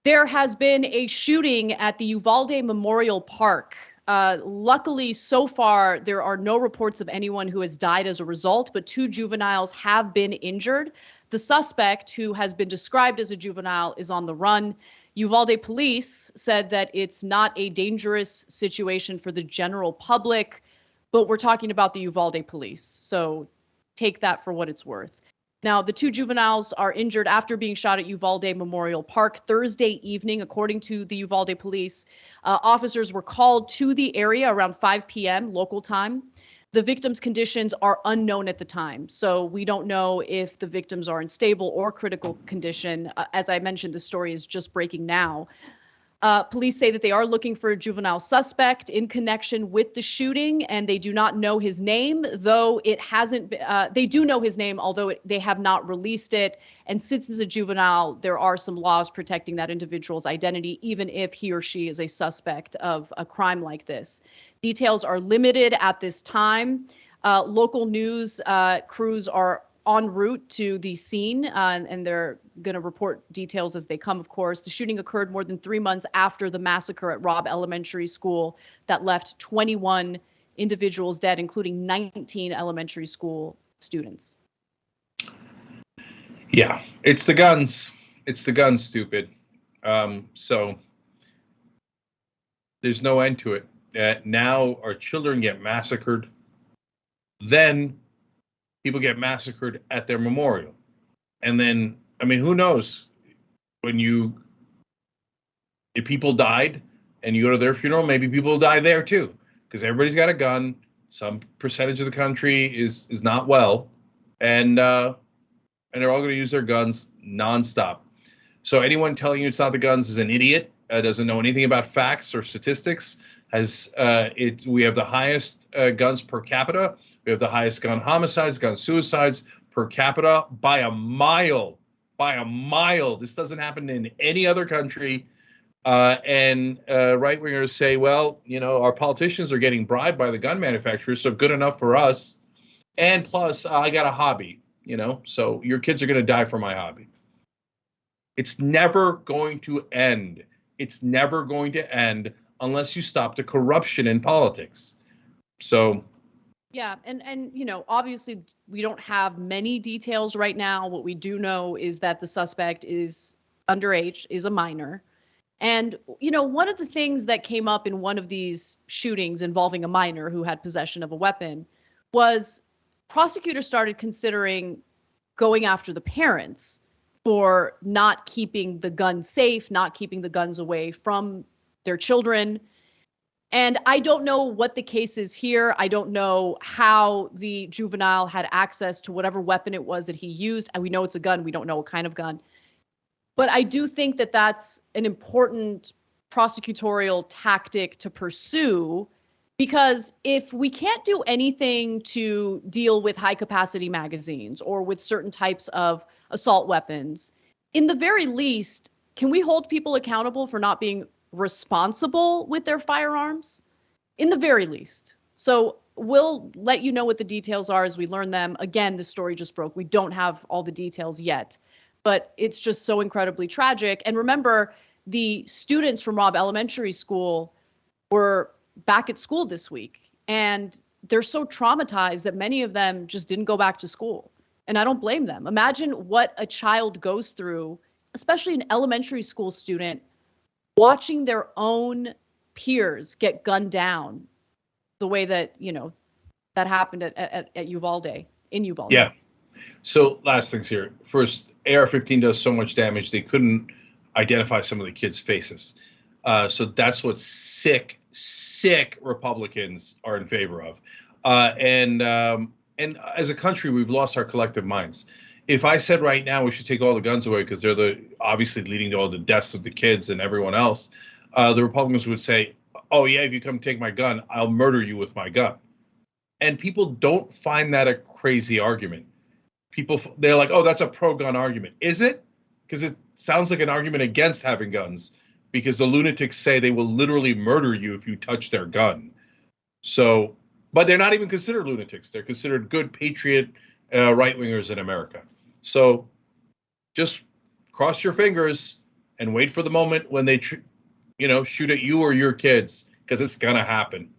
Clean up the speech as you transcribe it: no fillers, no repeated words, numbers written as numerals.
There has been a shooting at the Uvalde Memorial Park. Luckily, so far, there are no reports of anyone who has died as a result, but two juveniles have been injured. The suspect, who has been described as a juvenile, is on the run. Uvalde police said that it's not a dangerous situation for the general public, but we're talking about the Uvalde police. So take that for what it's worth. Now, the two juveniles are injured after being shot at Uvalde Memorial Park Thursday evening, according to the Uvalde police. Officers were called to the area around 5 p.m. local time. The victims' conditions are unknown at the time, so we don't know if the victims are in stable or critical condition. As I mentioned, the story is just breaking now. Police say that they are looking for a juvenile suspect in connection with the shooting, and they do not know his name, though it hasn't been, they do know his name, although they have not released it. And since it's a juvenile, there are some laws protecting that individual's identity, even if he or she is a suspect of a crime like this. Details are limited at this time. Local news crews are en route to the scene, and they're going to report details as they come, of course. The shooting occurred more than 3 months after the massacre at Robb Elementary School that left 21 individuals dead, including 19 elementary school students. Yeah, it's the guns. It's the guns, stupid. So there's no end to it. Now our children get massacred. Then people get massacred at their memorial. And then, I mean, who knows? If people died and you go to their funeral, maybe people will die there too, because everybody's got a gun. Some percentage of the country is not well, and they're all going to use their guns nonstop. So anyone telling you it's not the guns is an idiot. Doesn't know anything about facts or statistics. We have the highest guns per capita. We have the highest gun homicides, gun suicides per capita by a mile. By a mile. This doesn't happen in any other country. And right-wingers say, well, you know, our politicians are getting bribed by the gun manufacturers, so good enough for us. And plus, I got a hobby, you know, so your kids are going to die for my hobby. It's never going to end. It's never going to end unless you stop the corruption in politics. So. Yeah, and you know, obviously we don't have many details right now. What we do know is that the suspect is underage, is a minor. And, you know, one of the things that came up in one of these shootings involving a minor who had possession of a weapon was prosecutors started considering going after the parents for not keeping the guns safe, not keeping the guns away from their children. And I don't know what the case is here. I don't know how the juvenile had access to whatever weapon it was that he used. And we know it's a gun. We don't know what kind of gun. But I do think that that's an important prosecutorial tactic to pursue, because if we can't do anything to deal with high capacity magazines or with certain types of assault weapons, in the very least, can we hold people accountable for not being responsible with their firearms? In the very least. So we'll let you know what the details are as we learn them. Again, the story just broke. We don't have all the details yet, but it's just so incredibly tragic. And remember, the students from Robb Elementary School were back at school this week, and they're so traumatized that many of them just didn't go back to school. And I don't blame them. Imagine what a child goes through, especially an elementary school student, watching their own peers get gunned down the way that, you know, that happened at Uvalde, in Uvalde. Yeah. So last things here. First, AR-15 does so much damage, they couldn't identify some of the kids' faces. So that's what sick Republicans are in favor of. And as a country, we've lost our collective minds. If I said right now we should take all the guns away because they're obviously leading to all the deaths of the kids and everyone else, the Republicans would say, oh yeah, if you come take my gun, I'll murder you with my gun. And people don't find that a crazy argument. They're like, oh, that's a pro-gun argument. Is it? Because it sounds like an argument against having guns, because the lunatics say they will literally murder you if you touch their gun. So, but they're not even considered lunatics. They're considered good patriot right-wingers in America. So just cross your fingers and wait for the moment when they, shoot at you or your kids, because it's gonna happen.